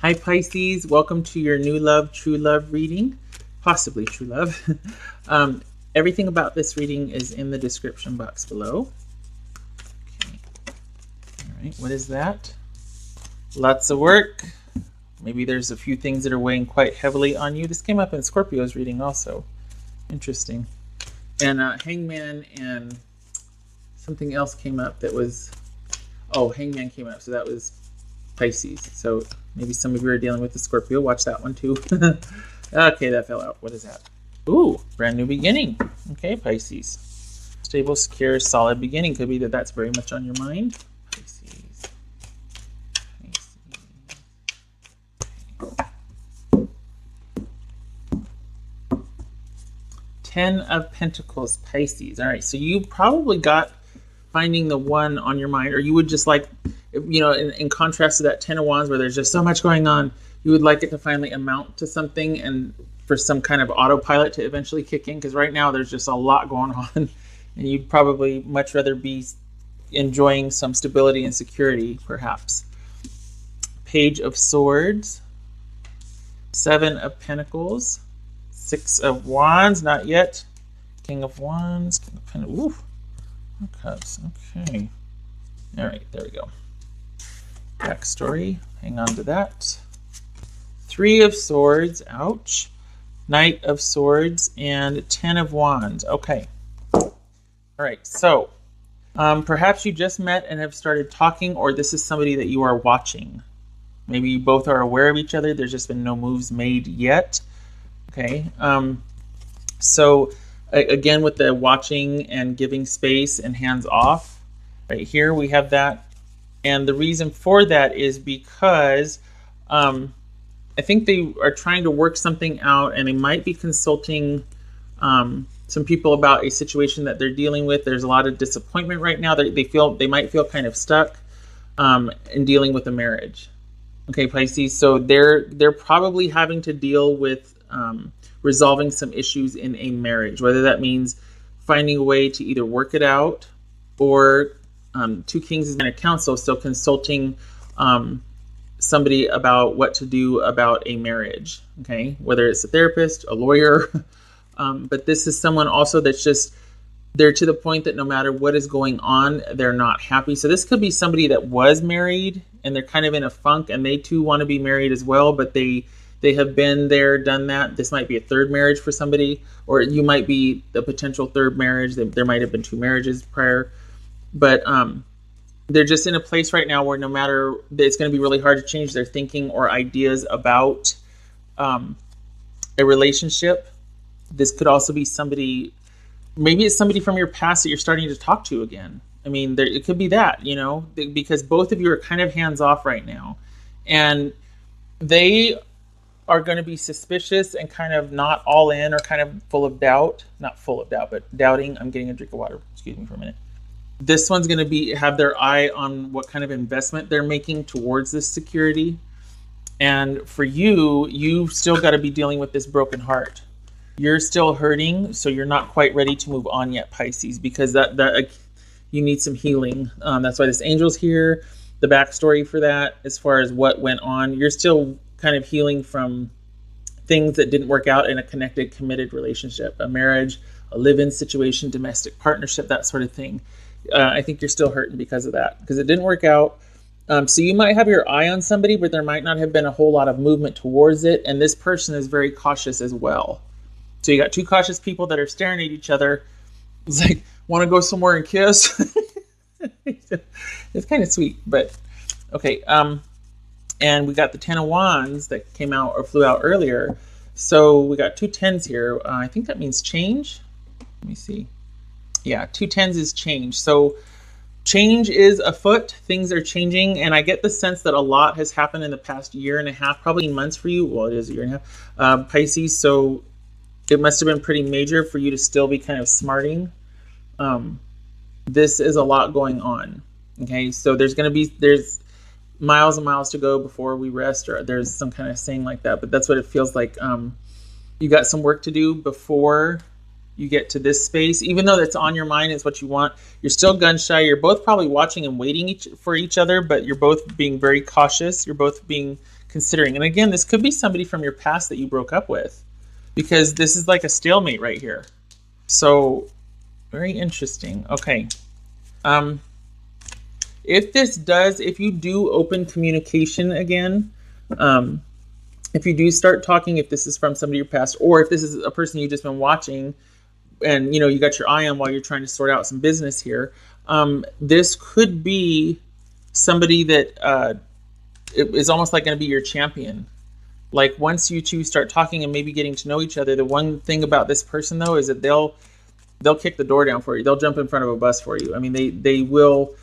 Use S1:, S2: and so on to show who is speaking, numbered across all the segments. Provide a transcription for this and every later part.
S1: Hi Pisces, welcome to your new love, true love reading, possibly true love. Everything about this reading is in the description box below. Okay. All right, what is that? Lots of work. Maybe there's a few things that are weighing quite heavily on you. This came up in Scorpio's reading also. Interesting. And Hangman and something else came up that was, oh, Hangman came up, so that was Pisces. So maybe some of you are dealing with the Scorpio. Watch that one too. Okay, that fell out. What is that? Ooh, brand new beginning. Okay, Pisces. Stable, secure, solid beginning. Could be that that's very much on your mind. Pisces. Okay. 10 of Pentacles, Pisces. All right, so you probably got finding the one on your mind, or you would just like, you know, in contrast to that 10 of Wands where there's just so much going on, you would like it to finally amount to something and for some kind of autopilot to eventually kick in, because right now there's just a lot going on and you'd probably much rather be enjoying some stability and security, perhaps. Page of Swords, 7 of Pentacles, 6 of Wands, not yet, King of Wands, King of Pentacles, ooh, Cups, okay. All right, there we go. Backstory, hang on to that. 3 of Swords, ouch. Knight of Swords, and 10 of Wands. Okay. All right, so perhaps you just met and have started talking, or this is somebody that you are watching. Maybe you both are aware of each other. There's just been no moves made yet. Okay. So again, with the watching and giving space and hands off, right here we have that. And the reason for that is because I think they are trying to work something out, and they might be consulting some people about a situation that they're dealing with. There's a lot of disappointment right now. They might feel kind of stuck in dealing with a marriage. Okay, Pisces. So they're probably having to deal with resolving some issues in a marriage, whether that means finding a way to either work it out or 2 Kings is in a council, so consulting somebody about what to do about a marriage, okay? Whether it's a therapist, a lawyer, but this is someone also that's just, they're to the point that no matter what is going on, they're not happy. So this could be somebody that was married and they're kind of in a funk, and they too want to be married as well, but they have been there, done that. This might be a third marriage for somebody, or you might be the potential third marriage. There might have been 2 marriages prior. But they're just in a place right now where no matter, it's going to be really hard to change their thinking or ideas about a relationship. This could also be somebody, maybe it's somebody from your past that you're starting to talk to again. I mean, it could be that, you know, because both of you are kind of hands off right now. And they are going to be suspicious and kind of not all in, or kind of full of doubt. Not full of doubt, but doubting. I'm getting a drink of water. Excuse me for a minute. This one's going to have their eye on what kind of investment they're making towards this security. And for you, you've still got to be dealing with this broken heart. You're still hurting, so you're not quite ready to move on yet, Pisces, because that you need some healing. That's why this angel's here. The backstory for that, as far as what went on, you're still kind of healing from things that didn't work out in a connected, committed relationship, a marriage, a live-in situation, domestic partnership, that sort of thing. I think you're still hurting because of that, because it didn't work out. So you might have your eye on somebody, but there might not have been a whole lot of movement towards it. And this person is very cautious as well. So you got 2 cautious people that are staring at each other. It's like, want to go somewhere and kiss? It's kind of sweet, but okay. And we got the 10 of Wands that came out or flew out earlier. So we got 2 10s here. I think that means change. Let me see. Yeah, 2 10s is change. So change is afoot. Things are changing. And I get the sense that a lot has happened in the past year and a half, probably months for you. Well, it is a year and a half. Pisces, so it must have been pretty major for you to still be kind of smarting. This is a lot going on. Okay, so there's miles and miles to go before we rest, or there's some kind of saying like that, but that's what it feels like. You got some work to do before you get to this space, even though that's on your mind, it's what you want. You're still gun shy. You're both probably watching and waiting for each other, but you're both being very cautious. You're both being considering. And again, this could be somebody from your past that you broke up with, because this is like a stalemate right here. So very interesting. Okay. If you do open communication again, if you do start talking, if this is from somebody your past, or if this is a person you've just been watching and, you got your eye on while you're trying to sort out some business here, this could be somebody that is almost like going to be your champion. Like once you two start talking and maybe getting to know each other, the one thing about this person though is that they'll kick the door down for you. They'll jump in front of a bus for you. I mean, they will.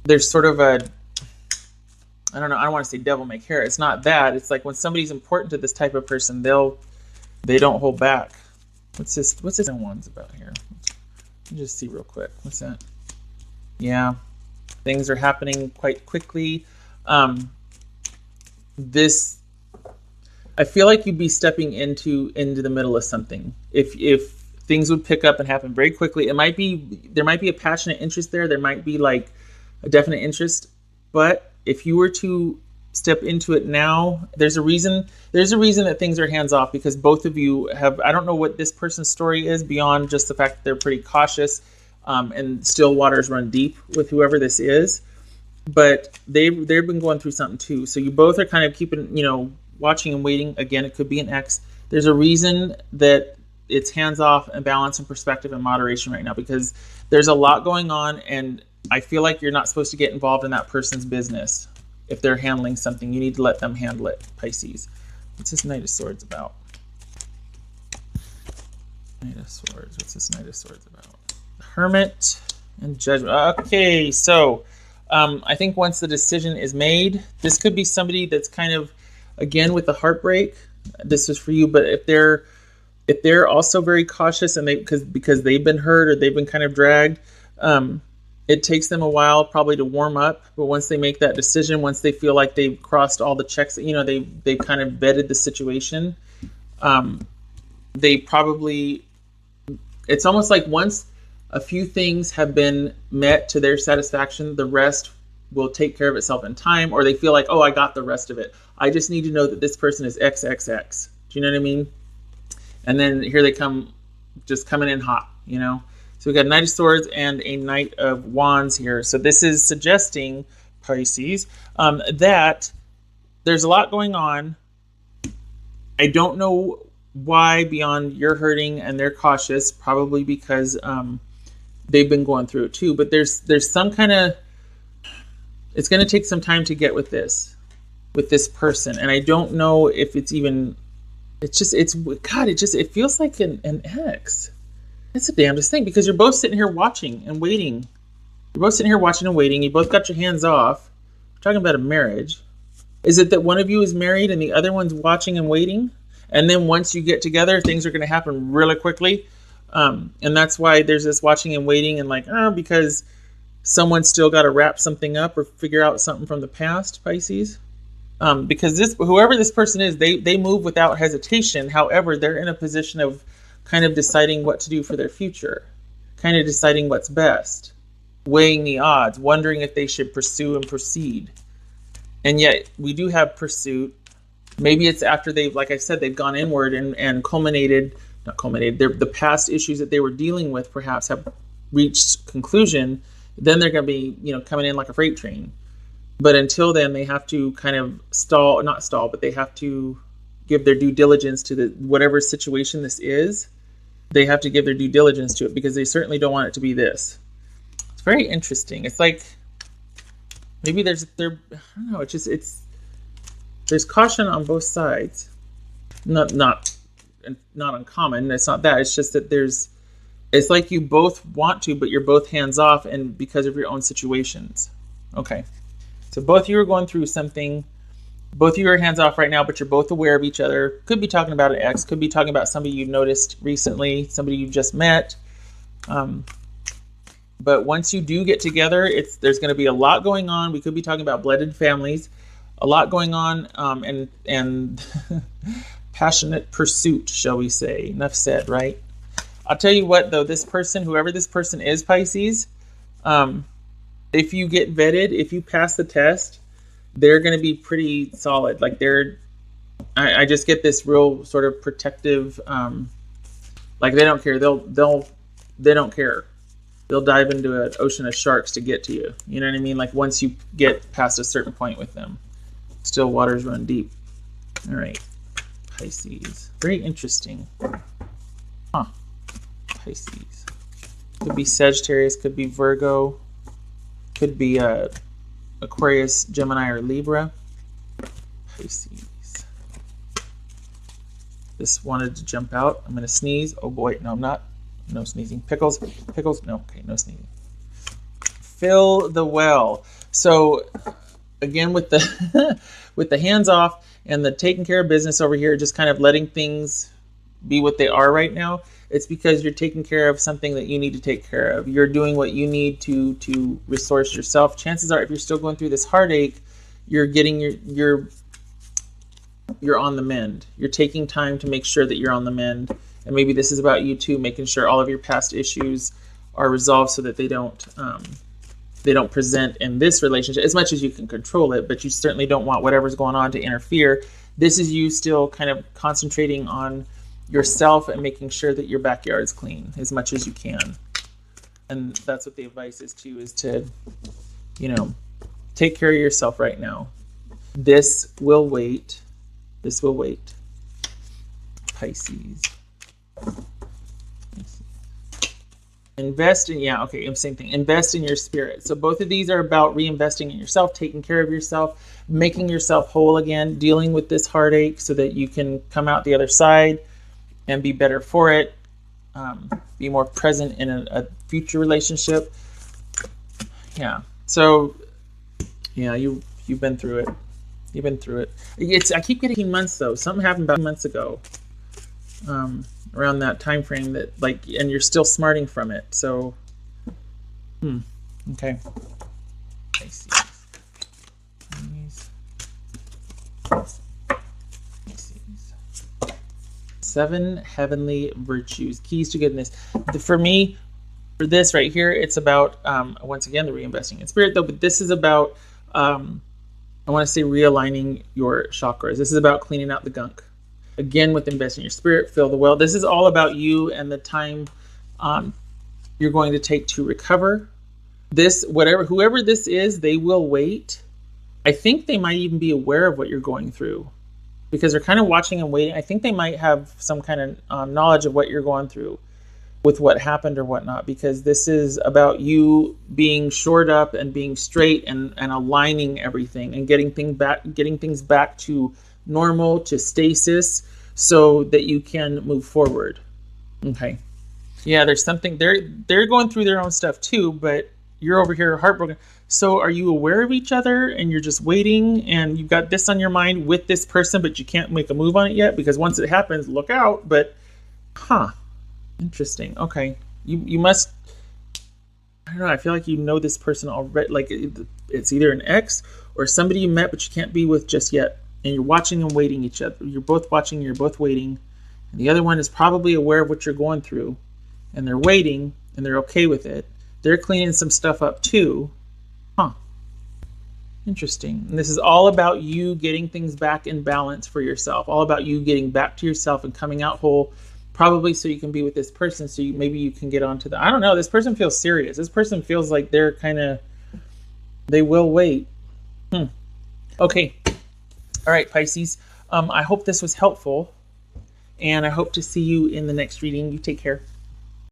S1: There's sort of a, I don't know, I don't want to say devil may care. It's not that. It's like when somebody's important to this type of person, they don't hold back. What's this one's about here? Let me just see real quick. What's that? Yeah. Things are happening quite quickly. I feel like you'd be stepping into the middle of something. If things would pick up and happen very quickly, there might be a passionate interest there. There might be like a definite interest, but if you were to step into it now, there's a reason that things are hands off, because both of you have, I don't know what this person's story is beyond just the fact that they're pretty cautious, and still waters run deep with whoever this is, but they've been going through something too. So you both are kind of keeping, watching and waiting. Again, it could be an ex. There's a reason that it's hands off and balance and perspective and moderation right now, because there's a lot going on, and I feel like you're not supposed to get involved in that person's business. If they're handling something, you need to let them handle it, Pisces. What's this Knight of Swords about? Knight of Swords. What's this Knight of Swords about? Hermit and Judgment. Okay, so I think once the decision is made, this could be somebody that's kind of, again, with the heartbreak. This is for you, but if they're also very cautious and because they've been hurt or they've been kind of dragged, it takes them a while probably to warm up. But once they make that decision, once they feel like they've crossed all the checks, they've kind of vetted the situation, they probably, it's almost like once a few things have been met to their satisfaction, the rest will take care of itself in time, or they feel like, oh, I got the rest of it. I just need to know that this person is XXX. Do you know what I mean? And then here they come, just coming in hot, So we got Knight of Swords and a Knight of Wands here. So this is suggesting, Pisces, that there's a lot going on. I don't know why beyond you're hurting and they're cautious, probably because they've been going through it too. But there's some kind of, it's going to take some time to get with this person. And I don't know if it's even, it feels like an ex. It's the damnedest thing, because you're both sitting here watching and waiting. You both got your hands off. We're talking about a marriage. Is it that one of you is married and the other one's watching and waiting? And then once you get together, things are going to happen really quickly. And that's why there's this watching and waiting and because someone's still got to wrap something up or figure out something from the past, Pisces. Because whoever this person is, they move without hesitation. However, they're in a position of kind of deciding what to do for their future, kind of deciding what's best, weighing the odds, wondering if they should pursue and proceed. And yet we do have pursuit. Maybe it's after like I said, they've gone inward and the past issues that they were dealing with perhaps have reached conclusion. Then they're going to be, coming in like a freight train. But until then, they have to kind of but they have to give their due diligence to whatever situation this is. They have to give their due diligence to it, because they certainly don't want it to be this. It's very interesting. It's like maybe I don't know. There's caution on both sides. Not uncommon. It's not that. It's just that it's like you both want to, but you're both hands off, and because of your own situations. Okay. So both of you are going through something. Both of you are hands off right now, but you're both aware of each other. Could be talking about an ex. Could be talking about somebody you've noticed recently, somebody you just met. But once you do get together, there's going to be a lot going on. We could be talking about blended families, a lot going on, and passionate pursuit, shall we say? Enough said, right? I'll tell you what, though, this person, whoever this person is, Pisces, if you get vetted, if you pass the test, they're going to be pretty solid. Like I just get this real sort of protective, like they don't care. They don't care. They'll dive into an ocean of sharks to get to you. You know what I mean? Like once you get past a certain point with them, still waters run deep. All right, Pisces. Very interesting. Huh. Pisces. Could be Sagittarius, could be Virgo, could be Aquarius, Gemini, or Libra. Pisces. This wanted to jump out. I'm going to sneeze. Oh boy, no, I'm not. No sneezing. Pickles. Pickles. No, okay, no sneezing. Fill the well. So again, with the with the hands off and the taking care of business over here, just kind of letting things be what they are right now. It's because you're taking care of something that you need to take care of. You're doing what you need to resource yourself. Chances are, if you're still going through this heartache, you're getting you're on the mend. You're taking time to make sure that you're on the mend. And maybe this is about you too, making sure all of your past issues are resolved so that they don't present in this relationship as much as you can control it, but you certainly don't want whatever's going on to interfere. This is you still kind of concentrating on yourself and making sure that your backyard is clean as much as you can. And that's what the advice is too, is to, take care of yourself right now. This will wait. This will wait. Pisces. Invest in, same thing. Invest in your spirit. So both of these are about reinvesting in yourself, taking care of yourself, making yourself whole again, dealing with this heartache so that you can come out the other side and be better for it. Be more present in a future relationship. Yeah. So, you've been through it. You've been through it. I keep getting months though. Something happened about months ago. Around that time frame that and you're still smarting from it. So, okay. Pisces. 7 heavenly virtues, keys to goodness. For me, for this right here, it's about once again the reinvesting in spirit though. But this is about I want to say realigning your chakras. This is about cleaning out the gunk. Again, with investing in your spirit, fill the well. This is all about you and the time you're going to take to recover. Whoever this is, they will wait. I think they might even be aware of what you're going through because they're kind of watching and waiting. I think they might have some kind of knowledge of what you're going through with what happened or whatnot, because this is about you being shored up and being straight and aligning everything and getting things back to normal, to stasis, so that you can move forward. Okay. Yeah, there's something they're going through their own stuff too, but you're over here heartbroken. So are you aware of each other and you're just waiting and you've got this on your mind with this person, but you can't make a move on it yet because once it happens, look out. But interesting. Okay. You must, I don't know, I feel like you know this person already. Like it's either an ex or somebody you met but you can't be with just yet. And you're watching and waiting each other. You're both watching, you're both waiting. And the other one is probably aware of what you're going through. And they're waiting, and they're okay with it. They're cleaning some stuff up too. Interesting. And this is all about you getting things back in balance for yourself. All about you getting back to yourself and coming out whole. Probably so you can be with this person. So maybe you can get onto I don't know. This person feels serious. This person feels like they will wait. Okay. All right, Pisces, I hope this was helpful, and I hope to see you in the next reading. You take care.